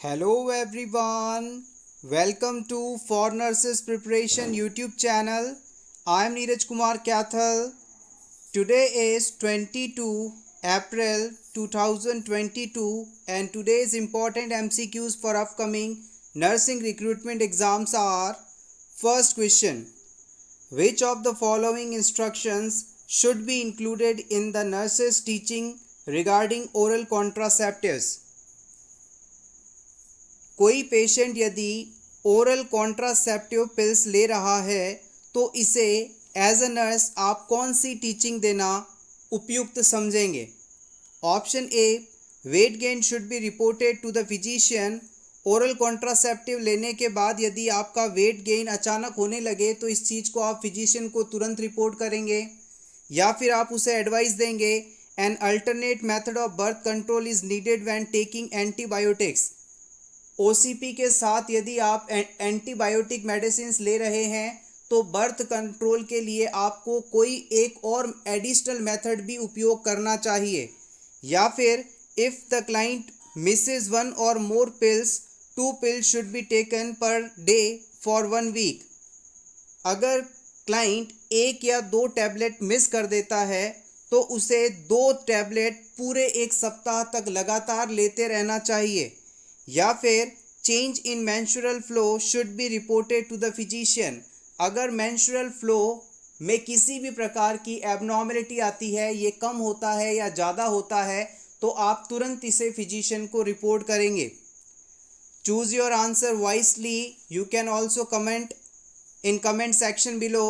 Hello everyone, welcome to For Nurses Preparation YouTube channel. I am Neeraj Kumar Kathal. Today is 22 April 2022 and today's important MCQs for upcoming nursing recruitment exams are: first question, which of the following instructions should be included in the nurses teaching regarding oral contraceptives? कोई patient यदि oral contraceptive pills ले रहा है तो इसे as a nurse आप कौन सी teaching देना उपयुक्त समझेंगे? Option A, weight gain should be reported to the physician. Oral contraceptive लेने के बाद यदि आपका वेट गेन अचानक होने लगे तो इस चीज़ को आप फिजिशियन को तुरंत रिपोर्ट करेंगे, या फिर आप उसे एडवाइस देंगे an alternate method of birth control is needed when taking antibiotics. OCP के साथ यदि आप एंटीबायोटिक मेडिसिन ले रहे हैं तो बर्थ कंट्रोल के लिए आपको कोई एक और एडिशनल मेथड भी उपयोग करना चाहिए, या फिर if the client misses one or more pills, 2 pills should be taken per day for 1 week। अगर क्लाइंट एक या 2 टैबलेट मिस कर देता है तो उसे 2 टैबलेट पूरे एक सप्ताह तक लगातार लेते रहना चाहिए, या फिर change in menstrual flow should be reported to the physician. अगर मेंस्ट्रुअल फ्लो में किसी भी प्रकार की एबनॉर्मलिटी आती है, ये कम होता है या ज़्यादा होता है, तो आप तुरंत इसे फिजिशियन को रिपोर्ट करेंगे। Choose your answer wisely. You can also comment in comment section below.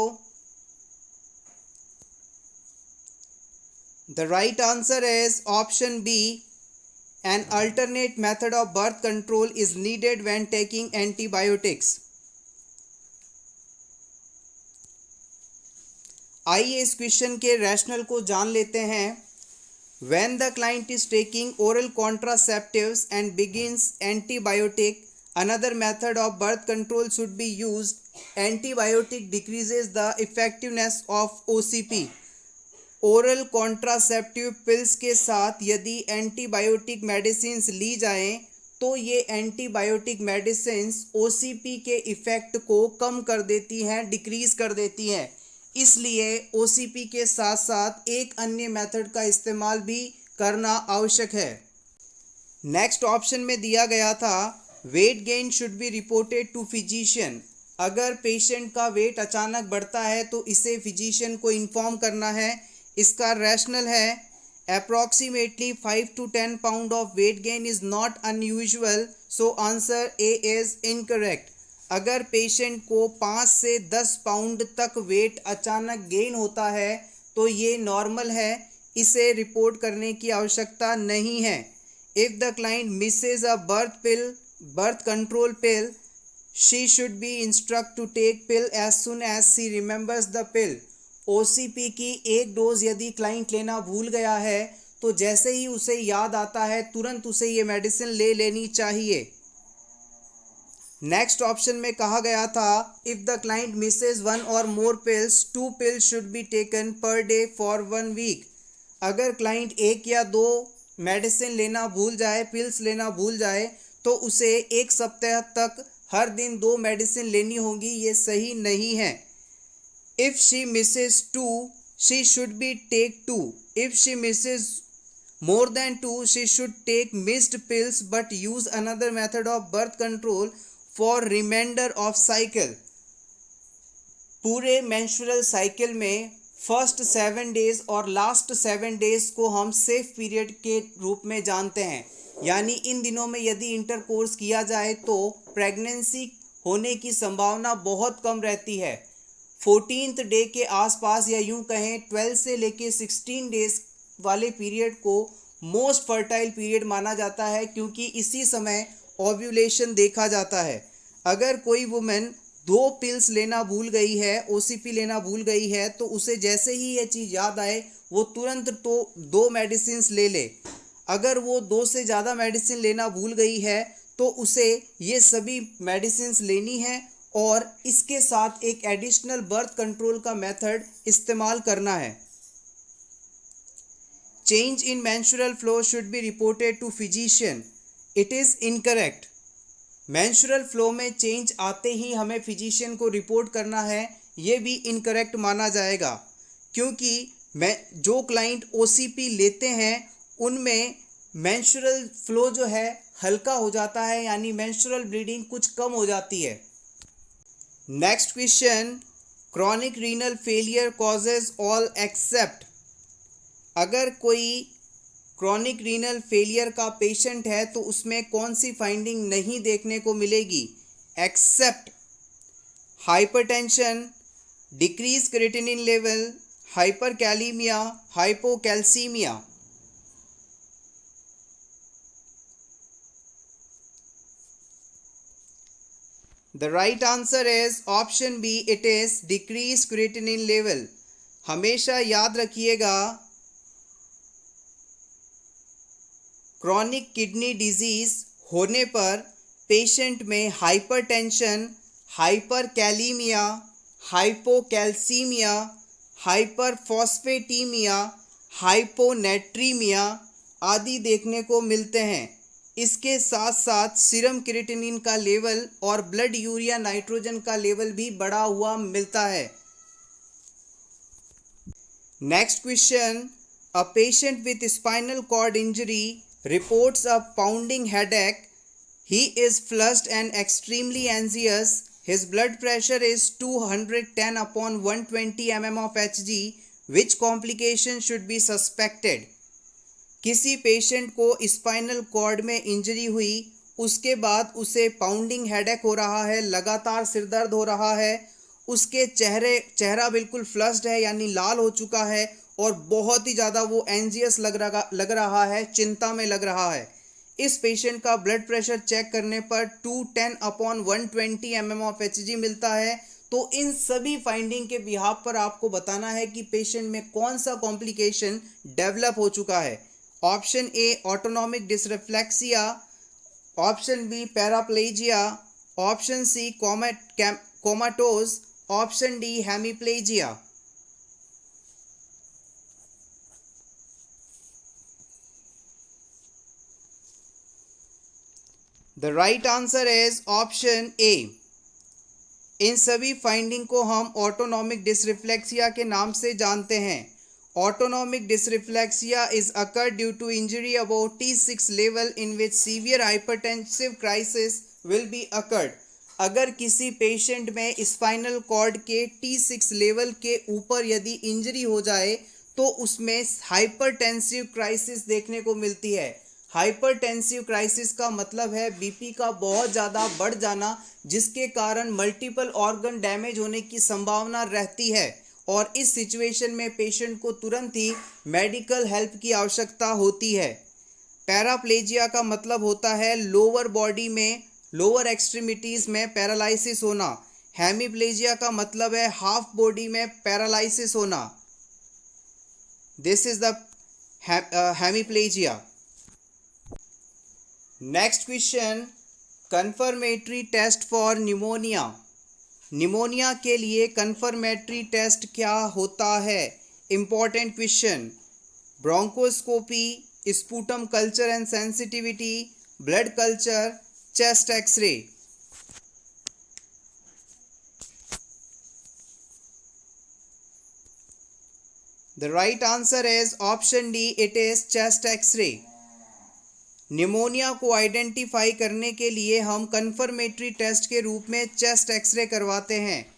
The right answer is option B. An alternate method of birth control is needed when taking antibiotics. आइए इस question के rational को जान लेते हैं। When the client is taking oral contraceptives and begins antibiotic, another method of birth control should be used. Antibiotic decreases the effectiveness of OCP. Oral contraceptive pills के साथ यदि एंटीबायोटिक मेडिसिन्स ली जाएं तो ये एंटीबायोटिक मेडिसिन्स OCP के effect को कम कर देती हैं, डिक्रीज़ कर देती हैं। इसलिए OCP के साथ साथ एक अन्य मेथड का इस्तेमाल भी करना आवश्यक है। नेक्स्ट ऑप्शन में दिया गया था weight gain should be reported to physician. अगर पेशेंट का वेट अचानक बढ़ता है तो इसे फिजिशियन को इन्फॉर्म करना है। इसका रैशनल है approximately 5 to 10 pound of weight gain is not unusual, so answer A is incorrect. अगर पेशेंट को 5 से 10 पाउंड तक वेट अचानक गेन होता है तो ये नॉर्मल है, इसे रिपोर्ट करने की आवश्यकता नहीं है। If the client misses a birth control pill, she should be instructed to take pill as soon as she remembers the pill. OCP की एक डोज यदि क्लाइंट लेना भूल गया है तो जैसे ही उसे याद आता है तुरंत उसे ये मेडिसिन ले लेनी चाहिए। नेक्स्ट ऑप्शन में कहा गया था if the client misses 1 or more pills, 2 pills should be taken per day for 1 week. अगर क्लाइंट एक या 2 मेडिसिन लेना भूल जाए, पिल्स लेना भूल जाए, तो उसे एक सप्ताह तक हर दिन 2 मेडिसिन लेनी होगी, ये सही नहीं है। If she misses 2, she should be take 2. If she misses more than 2, she should take missed pills but use another method of birth control for remainder of cycle. पूरे मेंस्ट्रुअल साइकिल में first 7 days और last 7 days को हम safe period के रूप में जानते हैं, यानी इन दिनों में यदि इंटरकोर्स किया जाए तो प्रेगनेंसी होने की संभावना बहुत कम रहती है। 14th डे के आसपास या यूं कहें 12 से लेके 16 days वाले पीरियड को मोस्ट फर्टाइल पीरियड माना जाता है, क्योंकि इसी समय ओव्यूलेशन देखा जाता है। अगर कोई वुमेन 2 पिल्स लेना भूल गई है, OCP लेना भूल गई है, तो उसे जैसे ही ये चीज़ याद आए वो तुरंत तो 2 मेडिसिन ले ले। अगर वो 2 से ज़्यादा मेडिसिन लेना भूल गई है तो उसे ये सभी मेडिसिन लेनी है और इसके साथ एक एडिशनल बर्थ कंट्रोल का मेथड इस्तेमाल करना है। Change in menstrual flow should be reported to physician. It is incorrect. Menstrual flow में चेंज आते ही हमें फिजिशियन को रिपोर्ट करना है, ये भी इनकरेक्ट माना जाएगा, क्योंकि मैं जो क्लाइंट ओसीपी लेते हैं उनमें मेंस्ट्रुअल फ्लो जो है हल्का हो जाता है, यानी मेंस्ट्रुअल ब्लीडिंग कुछ कम हो जाती है। Next question, chronic renal failure causes all except. अगर कोई क्रॉनिक रीनल फेलियर का पेशेंट है तो उसमें कौन सी फाइंडिंग नहीं देखने को मिलेगी? Except hypertension, decrease creatinine level, hyperkalemia, hypocalcemia. The right answer is option B, it is decreased creatinine level। हमेशा याद रखिएगा, क्रॉनिक किडनी डिजीज होने पर पेशेंट में hypertension, hyperkalemia, hypocalcemia, hyperphosphatemia, hyponatremia आदि देखने को मिलते हैं। इसके साथ साथ सीरम क्रिएटिनिन का लेवल और ब्लड यूरिया नाइट्रोजन का लेवल भी बढ़ा हुआ मिलता है। Next question, a patient with spinal cord injury reports a pounding headache. He is flushed and extremely anxious. His blood pressure is 210/120 mm of Hg. Which complication should be suspected? किसी patient को spinal cord में injury हुई, उसके बाद उसे pounding headache हो रहा है, लगातार सिरदर्द हो रहा है, उसके चेहरा बिल्कुल फ्लस्ड है यानी लाल हो चुका है और बहुत ही ज़्यादा वो एंजियस लग रहा है, चिंता में लग रहा है। इस पेशेंट का ब्लड प्रेशर चेक करने पर 210/120 mm of Hg मिलता है। तो इन सभी फाइंडिंग के बिहाफ पर आपको बताना है कि पेशेंट में कौन सा कॉम्प्लिकेशन डेवलप हो चुका है। Option A autonomic dysreflexia, option B paraplegia, option C comatose, option D hemiplegia. The right answer is option A. इन सभी फाइंडिंग को हम ऑटोनॉमिक डिसरिफ्लेक्सिया के नाम से जानते हैं। Autonomic dysreflexia is occur due to injury about T6 level in which severe hypertensive crisis will be occurred. अगर किसी पेशेंट में स्पाइनल कॉर्ड के T6 लेवल के ऊपर यदि इंजरी हो जाए तो उसमें हाइपरटेंसिव क्राइसिस देखने को मिलती है। हाइपरटेंसिव क्राइसिस का मतलब है बीपी का बहुत ज़्यादा बढ़ जाना, जिसके कारण मल्टीपल ऑर्गन डैमेज होने की संभावना रहती है और इस सिचुएशन में पेशेंट को तुरंत ही मेडिकल हेल्प की आवश्यकता होती है। पैराप्लेजिया का मतलब होता है लोअर बॉडी में, लोअर एक्सट्रीमिटीज़ में पैरालिसिस होना। हेमीप्लेजिया का मतलब है हाफ बॉडी में पैरालिसिस होना। This is the hemiplegia. Next question, confirmatory test for pneumonia. Pneumonia के लिए कन्फर्मेटरी टेस्ट क्या होता है? Important question. Bronchoscopy, sputum culture and sensitivity, blood culture, chest X-ray. The right answer is option D, it is chest X-ray. Pneumonia को identify करने के लिए हम कन्फर्मेटरी टेस्ट के रूप में चेस्ट एक्सरे करवाते हैं।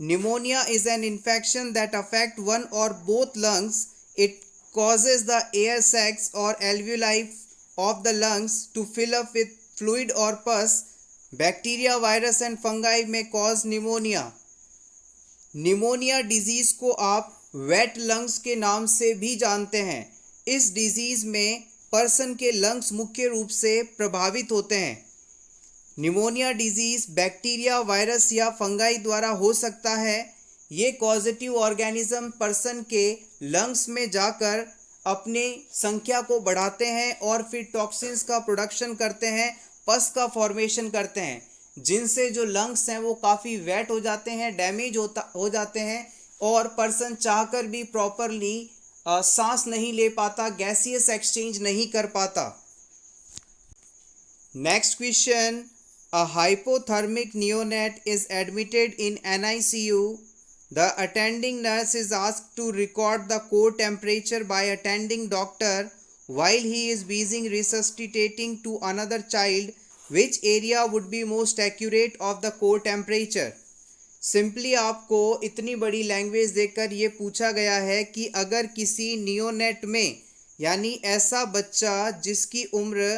Pneumonia is an infection that affect one or both lungs. It causes the air sacs or alveoli of the lungs to fill up with fluid or pus. Bacteria, virus and fungi may cause pneumonia. Pneumonia disease को आप wait lungs के नाम से भी जानते हैं। इस disease में पर्सन के लंग्स मुख्य रूप से प्रभावित होते हैं। निमोनिया डिजीज़ बैक्टीरिया, वायरस या फंगाई द्वारा हो सकता है। ये कॉजेटिव ऑर्गेनिज्म पर्सन के लंग्स में जाकर अपने संख्या को बढ़ाते हैं और फिर टॉक्सिन्स का प्रोडक्शन करते हैं, पस का फॉर्मेशन करते हैं, जिनसे जो लंग्स हैं वो काफ़ी वेट हो जाते हैं, डैमेज हो जाते हैं और पर्सन चाहकर भी प्रॉपरली सांस नहीं ले पाता, गैसियस एक्सचेंज नहीं कर पाता। Next question, a hypothermic neonate is admitted in NICU, the attending nurse is asked to record the core temperature by attending doctor while he is busy resuscitating to another child. Which area would be most accurate of the core temperature? Simply आपको इतनी बड़ी language देकर ये पूछा गया है कि अगर किसी नियोनेट में यानी ऐसा बच्चा जिसकी उम्र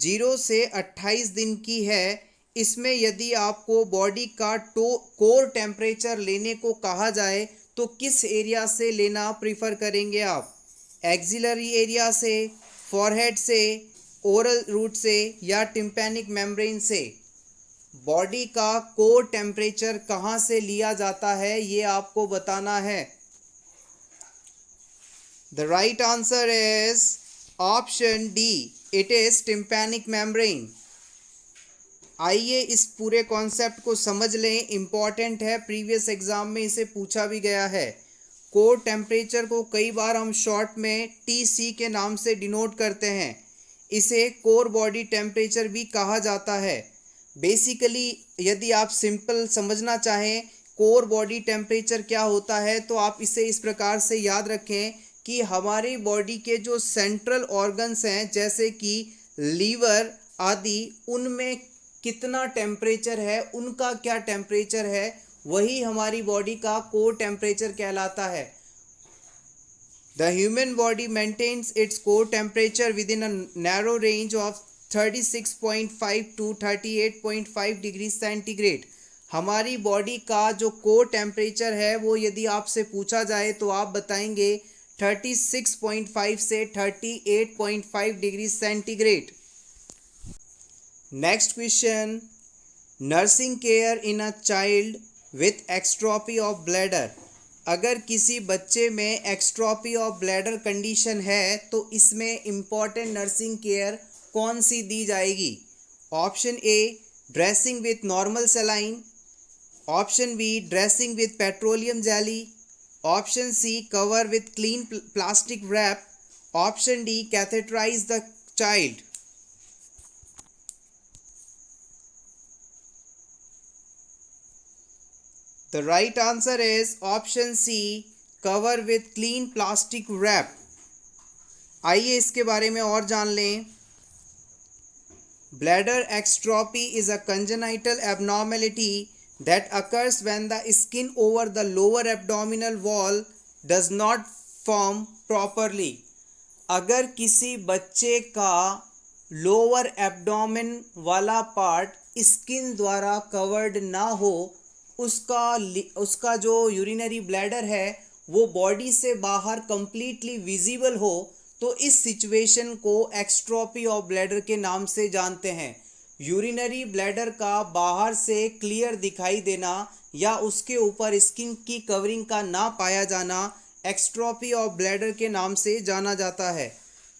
0 से 28 दिन की है, इसमें यदि आपको बॉडी का कोर टेम्परेचर लेने को कहा जाए तो किस एरिया से लेना प्रीफर करेंगे आप? एक्सिलरी एरिया से, फॉरहेड से, ओरल रूट से या टिम्पैनिक मेम्ब्रेन से? बॉडी का कोर टेम्परेचर कहाँ से लिया जाता है ये आपको बताना है। The right answer is option D, it is tympanic membrane. आइए इस पूरे कॉन्सेप्ट को समझ लें, इम्पॉर्टेंट है, प्रीवियस एग्जाम में इसे पूछा भी गया है। कोर टेम्परेचर को कई बार हम शॉर्ट में TC के नाम से डिनोट करते हैं। इसे कोर बॉडी टेम्परेचर भी कहा जाता है। बेसिकली यदि आप सिंपल समझना चाहें कोर बॉडी टेम्परेचर क्या होता है तो आप इसे इस प्रकार से याद रखें कि हमारी बॉडी के जो सेंट्रल ऑर्गन्स हैं जैसे कि लीवर आदि, उनमें कितना टेम्परेचर है, उनका क्या टेम्परेचर है, वही हमारी बॉडी का कोर टेम्परेचर कहलाता है। The human body maintains its core temperature within a narrow range of 36.5 to 38.5 degree centigrade. हमारी बॉडी का जो कोर टेम्परेचर है वो यदि आपसे पूछा जाए तो आप बताएंगे 36.5 से 38.5 degree centigrade. Next question, nursing care in a child with exstrophy of bladder. अगर किसी बच्चे में एक्स्ट्रोपी ऑफ ब्लैडर कंडीशन है तो इसमें इम्पॉर्टेंट नर्सिंग केयर कौन सी दी जाएगी? Option A, dressing with normal saline. Option B, dressing with petroleum jelly. Option C, cover with clean plastic wrap. Option D, catheterize the child. The right answer is option C, cover with clean plastic wrap. आइए इसके बारे में और जान लें। Bladder exstrophy is a congenital abnormality that occurs when the skin over the lower abdominal wall does not form properly. अगर किसी बच्चे का लोअर एब्डोमेन वाला पार्ट स्किन द्वारा कवर्ड ना हो, उसका जो यूरिनरी ब्लैडर है वो बॉडी से बाहर कंप्लीटली विजिबल हो, तो इस सिचुएशन को एक्स्ट्रोपी ऑफ ब्लैडर के नाम से जानते हैं। यूरिनरी ब्लैडर का बाहर से क्लियर दिखाई देना या उसके ऊपर स्किन की कवरिंग का ना पाया जाना एक्स्ट्रोपी ऑफ ब्लैडर के नाम से जाना जाता है।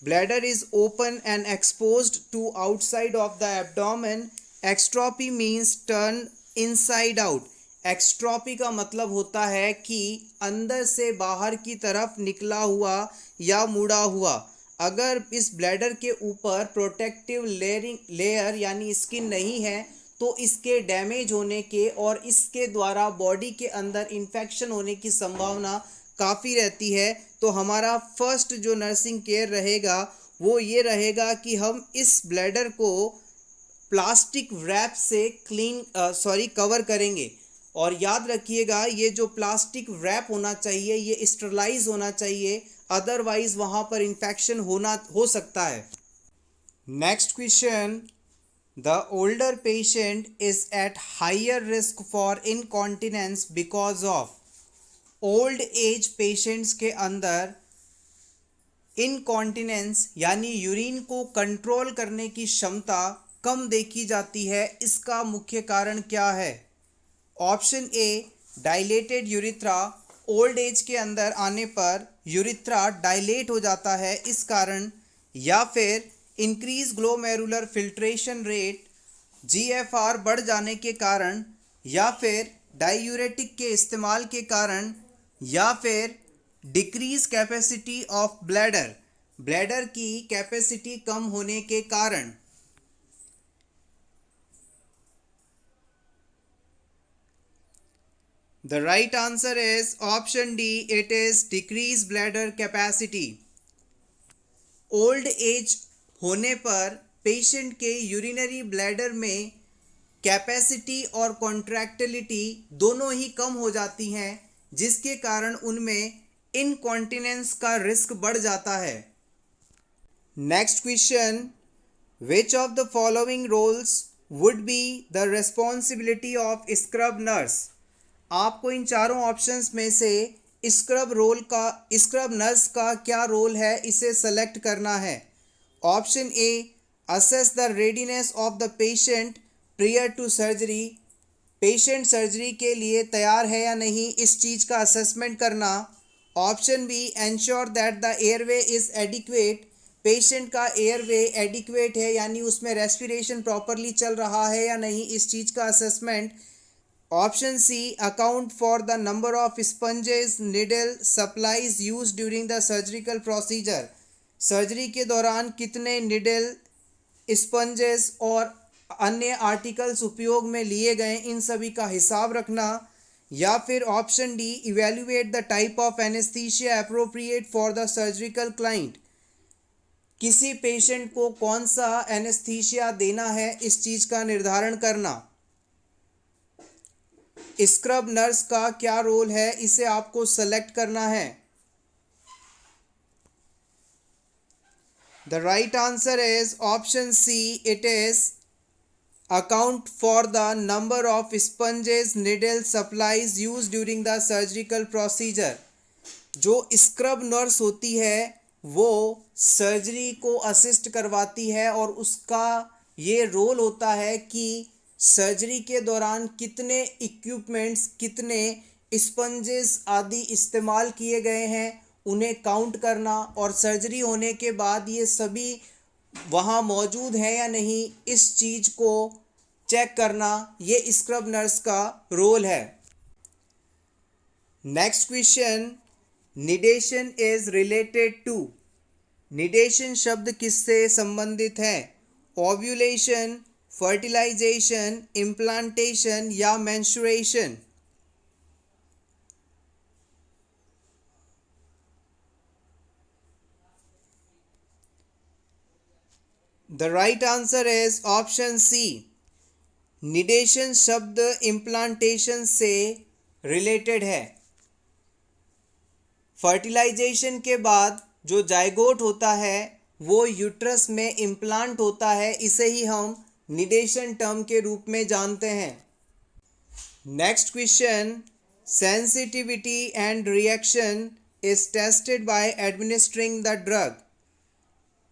Bladder is open and exposed to outside of the abdomen. Exstrophy means turn inside out. Exstrophy का मतलब होता है कि अंदर से बाहर की तरफ निकला हुआ या मुड़ा हुआ। अगर इस ब्लैडर के ऊपर प्रोटेक्टिव लेयर यानी स्किन नहीं है तो इसके डैमेज होने के और इसके द्वारा बॉडी के अंदर इन्फेक्शन होने की संभावना काफ़ी रहती है। तो हमारा फर्स्ट जो नर्सिंग केयर रहेगा वो ये रहेगा कि हम इस ब्लैडर को प्लास्टिक रैप से कवर करेंगे। और याद रखिएगा ये जो प्लास्टिक रैप होना चाहिए ये स्टरलाइज होना चाहिए, अदरवाइज वहाँ पर इन्फेक्शन हो सकता है। Next question, the older patient is at higher risk for incontinence because of. Old age patients के अंदर इनकॉन्टिनेंस यानी यूरिन को कंट्रोल करने की क्षमता कम देखी जाती है, इसका मुख्य कारण क्या है? ऑप्शन ए, डायलेटेड यूरिथ्रा। ओल्ड एज के अंदर आने पर यूरिथ्रा डायलेट हो जाता है इस कारण, या फिर increase glomerular filtration rate GFR बढ़ जाने के कारण, या फिर डायूरेटिक के इस्तेमाल के कारण, या फिर डिक्रीज कैपेसिटी ऑफ ब्लैडर की कैपेसिटी कम होने के कारण। The right answer is option D. It is decreased bladder capacity. Old age होने पर पेशेंट के यूरिनरी ब्लैडर में कैपेसिटी और कॉन्ट्रैक्टिलिटी दोनों ही कम हो जाती हैं, जिसके कारण उनमें इनकॉन्टिनेंस का रिस्क बढ़ जाता है. Next question, which of the following roles would be the responsibility of scrub nurse. आपको इन चारों ऑप्शंस में से स्क्रब नर्स का क्या रोल है इसे सेलेक्ट करना है. Option A, assess the readiness of the patient prior to surgery. Patient surgery के लिए तैयार है या नहीं इस चीज़ का असेसमेंट करना. Option B, ensure that the airway is adequate. Patient का एयरवे एडिक्वेट है यानी उसमें रेस्पिरेशन प्रॉपरली चल रहा है या नहीं इस चीज़ का assessment. Option C, account for the number of sponges, needle, supplies use during the surgical procedure. Surgery के दौरान कितने निडल, स्पंजेस और अन्य आर्टिकल्स उपयोग में लिए गए इन सभी का हिसाब रखना. या फिर option D, evaluate the type of anaesthesia appropriate for the surgical client. किसी पेशेंट को कौन सा एनेस्थीसिया देना है इस चीज़ का निर्धारण करना. स्क्रब नर्स का क्या रोल है इसे आपको सेलेक्ट करना है. The right answer is option C. It is account for the number of sponges, needle, supplies use during the surgical procedure. जो स्क्रब नर्स होती है वो सर्जरी को असिस्ट करवाती है और उसका ये रोल होता है कि सर्जरी के दौरान कितने इक्विपमेंट्स, कितने स्पंजेस आदि इस्तेमाल किए गए हैं उन्हें काउंट करना और सर्जरी होने के बाद ये सभी वहाँ मौजूद हैं या नहीं इस चीज़ को चेक करना. ये स्क्रब नर्स का रोल है. Next question, nidation is related to. Nidation शब्द किससे संबंधित है. ओव्यूलेशन, फर्टिलाइजेशन, इम्प्लांटेशन या menstruation. The right answer is option C. Nidation शब्द इम्प्लांटेशन से रिलेटेड है. फर्टिलाइजेशन के बाद जो जाइगोट होता है वो यूट्रस में इम्प्लांट होता है, इसे ही हम निडेशन टर्म के रूप में जानते हैं. Next question, sensitivity and reaction is tested by administering the drug.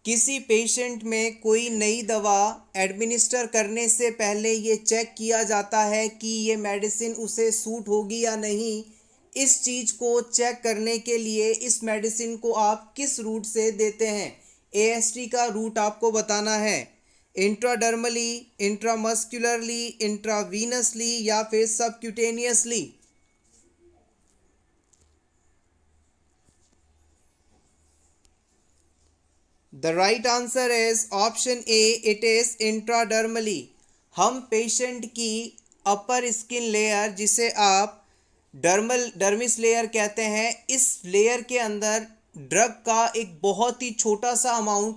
किसी पेशेंट में कोई नई दवा एडमिनिस्टर करने से पहले ये चेक किया जाता है कि ये मेडिसिन उसे सूट होगी या नहीं. इस चीज़ को चेक करने के लिए इस मेडिसिन को आप किस रूट से देते हैं. AST का रूट आपको बताना है. इंट्राडर्मली, इंट्रामस्कुलरली, इंट्रावीनसली या फिर subcutaneously. The right answer is option A. It is intradermally. हम पेशेंट की अपर स्किन लेयर जिसे आप डर्मिस लेयर कहते हैं, इस लेयर के अंदर ड्रग का एक बहुत ही छोटा सा अमाउंट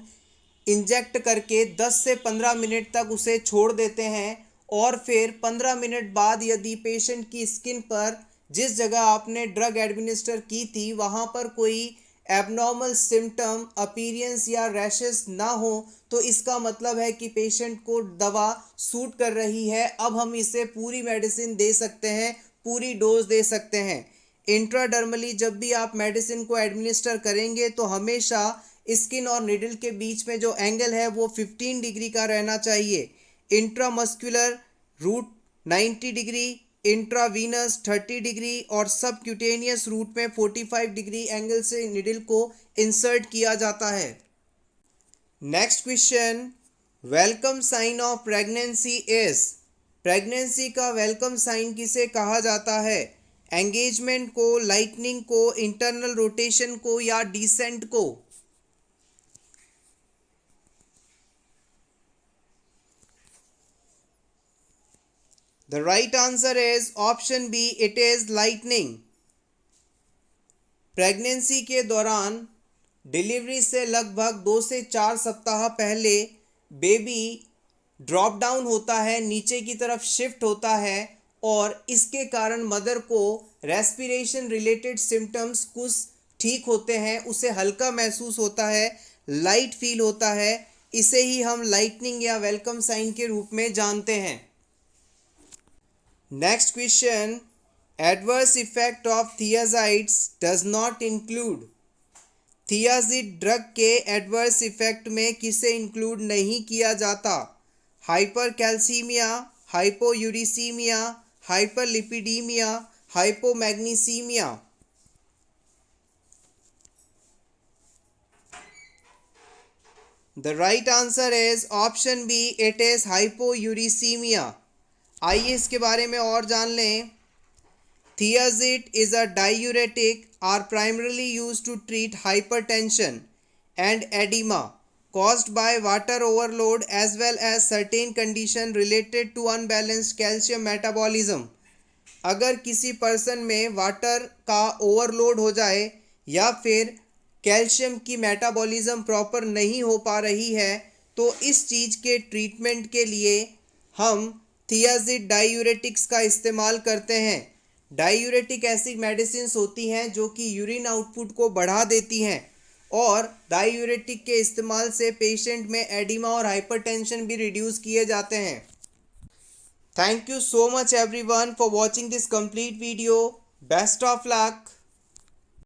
इंजेक्ट करके 10 से 15 मिनट तक उसे छोड़ देते हैं और फिर 15 मिनट बाद यदि पेशेंट की स्किन पर जिस जगह आपने ड्रग एडमिनिस्टर की थी वहाँ पर कोई एबनॉर्मल सिम्टम, अपीयरेंस या रैशेस ना हो तो इसका मतलब है कि पेशेंट को दवा सूट कर रही है. अब हम इसे पूरी मेडिसिन दे सकते हैं, पूरी डोज दे सकते हैं. इंट्राडर्मली जब भी आप मेडिसिन को एडमिनिस्टर करेंगे तो हमेशा स्किन और निडल के बीच में जो एंगल है वो 15 डिग्री का रहना चाहिए. Intramuscular route 90 degree, intravenous 30 degree और सबक्यूटेनियस रूट में 45 डिग्री एंगल से निडल को इंसर्ट किया जाता है. Next question, welcome sign of pregnancy is. Pregnancy का वेलकम साइन किसे कहा जाता है. एंगेजमेंट को, लाइटनिंग को, इंटरनल रोटेशन को या डिसेंट को. The right answer is option B, it is lightning. Pregnancy के दौरान डिलीवरी से लगभग 2 से 4 सप्ताह पहले बेबी ड्रॉप डाउन होता है, नीचे की तरफ शिफ्ट होता है और इसके कारण मदर को रेस्पिरेशन रिलेटेड सिम्टम्स कुछ ठीक होते हैं, उसे हल्का महसूस होता है, लाइट फील होता है। इसे ही हम लाइटनिंग या वेलकम साइन के रूप में जानते हैं। Next question, adverse effect of thiazides does not include. Thiazide drug के एडवर्स इफेक्ट में किसे इंक्लूड नहीं किया जाता? Hypercalcemia, hypouricemia, hyperlipidemia, hypomagnesemia. The right answer is option B, it is hypouricemia. आइए इसके बारे में और जान लें। Thiazide is a diuretic are primarily used to treat hypertension and edema caused by water overload as well as certain condition related to unbalanced calcium metabolism. अगर किसी person में वाटर का ओवरलोड हो जाए या फिर कैल्शियम की मेटाबॉलिज्म प्रॉपर नहीं हो पा रही है तो इस चीज़ के ट्रीटमेंट के लिए हम थियाजिड डायूरेटिक्स का इस्तेमाल करते हैं। डायूरेटिक ऐसी मेडिसिन्स होती हैं जो कि यूरिन आउटपुट को बढ़ा देती हैं और डायूरेटिक के इस्तेमाल से पेशेंट में एडिमा और हाइपरटेंशन भी रिड्यूस किए जाते हैं। Thank you so much everyone for watching this complete video. Best of luck.